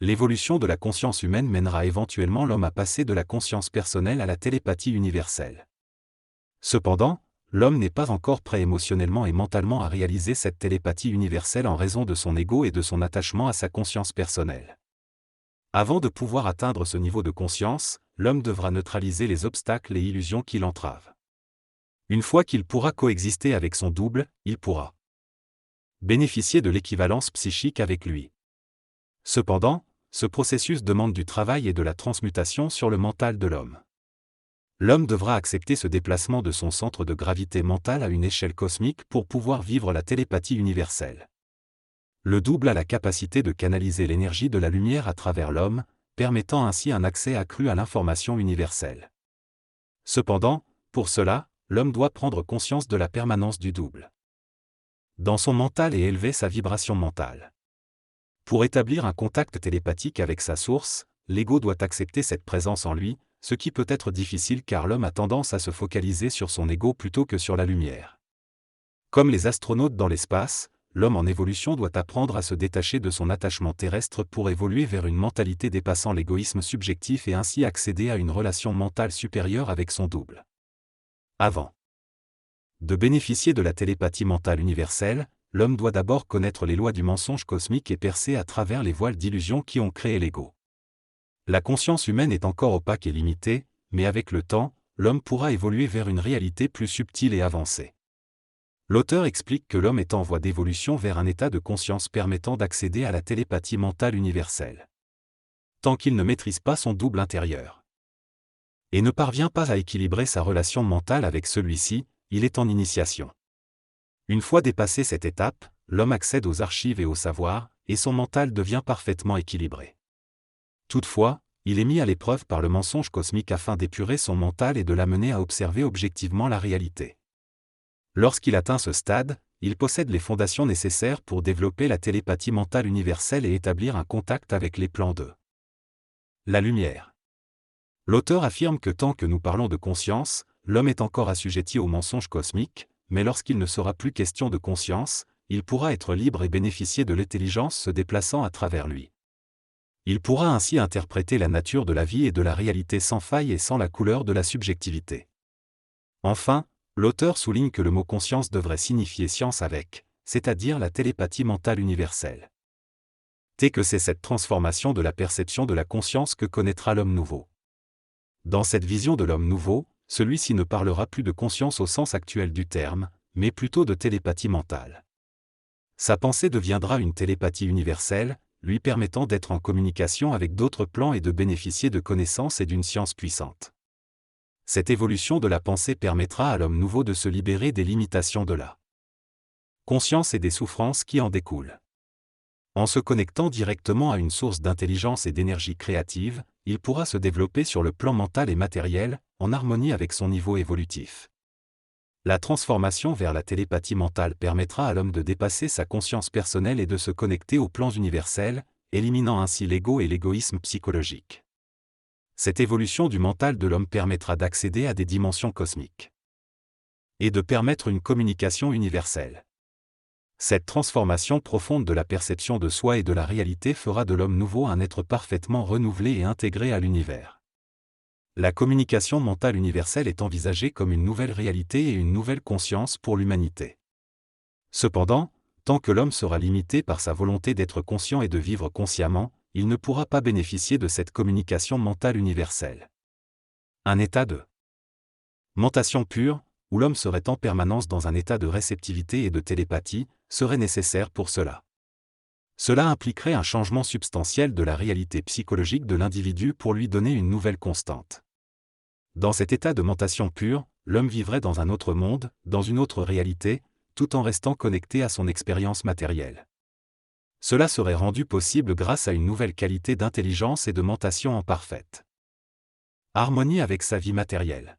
L'évolution de la conscience humaine mènera éventuellement l'homme à passer de la conscience personnelle à la télépathie universelle. Cependant, l'homme n'est pas encore prêt émotionnellement et mentalement à réaliser cette télépathie universelle en raison de son ego et de son attachement à sa conscience personnelle. Avant de pouvoir atteindre ce niveau de conscience, l'homme devra neutraliser les obstacles et illusions qui l'entravent. Une fois qu'il pourra coexister avec son double, il pourra bénéficier de l'équivalence psychique avec lui. Cependant, ce processus demande du travail et de la transmutation sur le mental de l'homme. L'homme devra accepter ce déplacement de son centre de gravité mentale à une échelle cosmique pour pouvoir vivre la télépathie universelle. Le double a la capacité de canaliser l'énergie de la lumière à travers l'homme, permettant ainsi un accès accru à l'information universelle. Cependant, pour cela, l'homme doit prendre conscience de la permanence du double dans son mental et élever sa vibration mentale. Pour établir un contact télépathique avec sa source, l'ego doit accepter cette présence en lui, ce qui peut être difficile car l'homme a tendance à se focaliser sur son ego plutôt que sur la lumière. Comme les astronautes dans l'espace, l'homme en évolution doit apprendre à se détacher de son attachement terrestre pour évoluer vers une mentalité dépassant l'égoïsme subjectif et ainsi accéder à une relation mentale supérieure avec son double. Avant de bénéficier de la télépathie mentale universelle, l'homme doit d'abord connaître les lois du mensonge cosmique et percer à travers les voiles d'illusion qui ont créé l'ego. La conscience humaine est encore opaque et limitée, mais avec le temps, l'homme pourra évoluer vers une réalité plus subtile et avancée. L'auteur explique que l'homme est en voie d'évolution vers un état de conscience permettant d'accéder à la télépathie mentale universelle. Tant qu'il ne maîtrise pas son double intérieur et ne parvient pas à équilibrer sa relation mentale avec celui-ci, il est en initiation. Une fois dépassé cette étape, l'homme accède aux archives et au savoir, et son mental devient parfaitement équilibré. Toutefois, il est mis à l'épreuve par le mensonge cosmique afin d'épurer son mental et de l'amener à observer objectivement la réalité. Lorsqu'il atteint ce stade, il possède les fondations nécessaires pour développer la télépathie mentale universelle et établir un contact avec les plans de la lumière. L'auteur affirme que tant que nous parlons de conscience, l'homme est encore assujetti au mensonge cosmique, mais lorsqu'il ne sera plus question de conscience, il pourra être libre et bénéficier de l'intelligence se déplaçant à travers lui. Il pourra ainsi interpréter la nature de la vie et de la réalité sans faille et sans la couleur de la subjectivité. Enfin, l'auteur souligne que le mot conscience devrait signifier science avec, c'est-à-dire la télépathie mentale universelle. Que c'est cette transformation de la perception de la conscience que connaîtra l'homme nouveau. Dans cette vision de l'homme nouveau, celui-ci ne parlera plus de conscience au sens actuel du terme, mais plutôt de télépathie mentale. Sa pensée deviendra une télépathie universelle, lui permettant d'être en communication avec d'autres plans et de bénéficier de connaissances et d'une science puissante. Cette évolution de la pensée permettra à l'homme nouveau de se libérer des limitations de la conscience et des souffrances qui en découlent. En se connectant directement à une source d'intelligence et d'énergie créative, il pourra se développer sur le plan mental et matériel, en harmonie avec son niveau évolutif. La transformation vers la télépathie mentale permettra à l'homme de dépasser sa conscience personnelle et de se connecter aux plans universels, éliminant ainsi l'ego et l'égoïsme psychologique. Cette évolution du mental de l'homme permettra d'accéder à des dimensions cosmiques et de permettre une communication universelle. Cette transformation profonde de la perception de soi et de la réalité fera de l'homme nouveau un être parfaitement renouvelé et intégré à l'univers. La communication mentale universelle est envisagée comme une nouvelle réalité et une nouvelle conscience pour l'humanité. Cependant, tant que l'homme sera limité par sa volonté d'être conscient et de vivre consciemment, il ne pourra pas bénéficier de cette communication mentale universelle. Un état de mentation pure, où l'homme serait en permanence dans un état de réceptivité et de télépathie, serait nécessaire pour cela. Cela impliquerait un changement substantiel de la réalité psychologique de l'individu pour lui donner une nouvelle constante. Dans cet état de mentation pure, l'homme vivrait dans un autre monde, dans une autre réalité, tout en restant connecté à son expérience matérielle. Cela serait rendu possible grâce à une nouvelle qualité d'intelligence et de mentation en parfaite harmonie avec sa vie matérielle.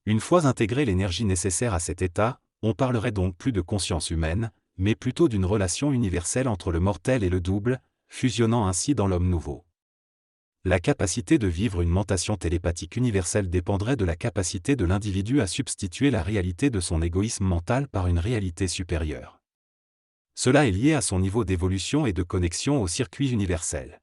Une fois intégrée l'énergie nécessaire à cet état, on parlerait donc plus de conscience humaine, mais plutôt d'une relation universelle entre le mortel et le double, fusionnant ainsi dans l'homme nouveau. La capacité de vivre une mentation télépathique universelle dépendrait de la capacité de l'individu à substituer la réalité de son égoïsme mental par une réalité supérieure. Cela est lié à son niveau d'évolution et de connexion au circuit universel.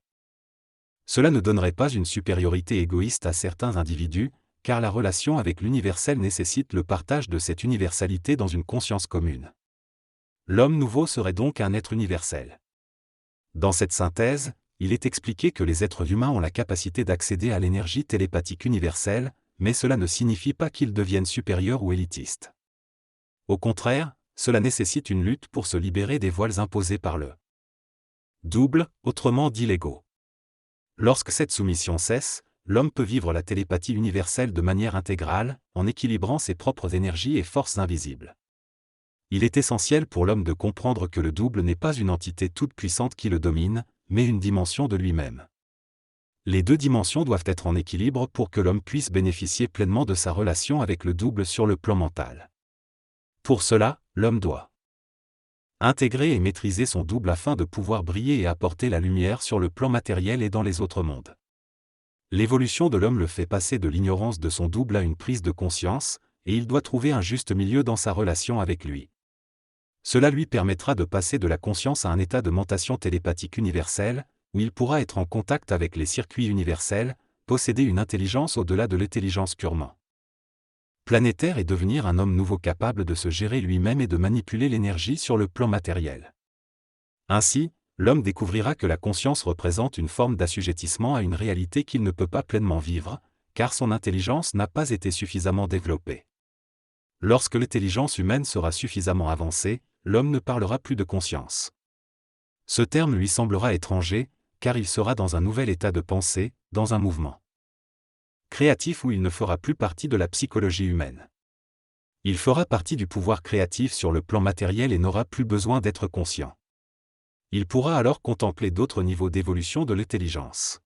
Cela ne donnerait pas une supériorité égoïste à certains individus, car la relation avec l'universel nécessite le partage de cette universalité dans une conscience commune. L'homme nouveau serait donc un être universel. Dans cette synthèse, il est expliqué que les êtres humains ont la capacité d'accéder à l'énergie télépathique universelle, mais cela ne signifie pas qu'ils deviennent supérieurs ou élitistes. Au contraire, cela nécessite une lutte pour se libérer des voiles imposés par le double, autrement dit l'ego. Lorsque cette soumission cesse, l'homme peut vivre la télépathie universelle de manière intégrale, en équilibrant ses propres énergies et forces invisibles. Il est essentiel pour l'homme de comprendre que le double n'est pas une entité toute puissante qui le domine, mais une dimension de lui-même. Les deux dimensions doivent être en équilibre pour que l'homme puisse bénéficier pleinement de sa relation avec le double sur le plan mental. Pour cela, l'homme doit intégrer et maîtriser son double afin de pouvoir briller et apporter la lumière sur le plan matériel et dans les autres mondes. L'évolution de l'homme le fait passer de l'ignorance de son double à une prise de conscience, et il doit trouver un juste milieu dans sa relation avec lui. Cela lui permettra de passer de la conscience à un état de mentation télépathique universelle, où il pourra être en contact avec les circuits universels, posséder une intelligence au-delà de l'intelligence purement planétaire et devenir un homme nouveau capable de se gérer lui-même et de manipuler l'énergie sur le plan matériel. Ainsi, l'homme découvrira que la conscience représente une forme d'assujettissement à une réalité qu'il ne peut pas pleinement vivre, car son intelligence n'a pas été suffisamment développée. Lorsque l'intelligence humaine sera suffisamment avancée, l'homme ne parlera plus de conscience. Ce terme lui semblera étranger, car il sera dans un nouvel état de pensée, dans un mouvement créatif où il ne fera plus partie de la psychologie humaine. Il fera partie du pouvoir créatif sur le plan matériel et n'aura plus besoin d'être conscient. Il pourra alors contempler d'autres niveaux d'évolution de l'intelligence.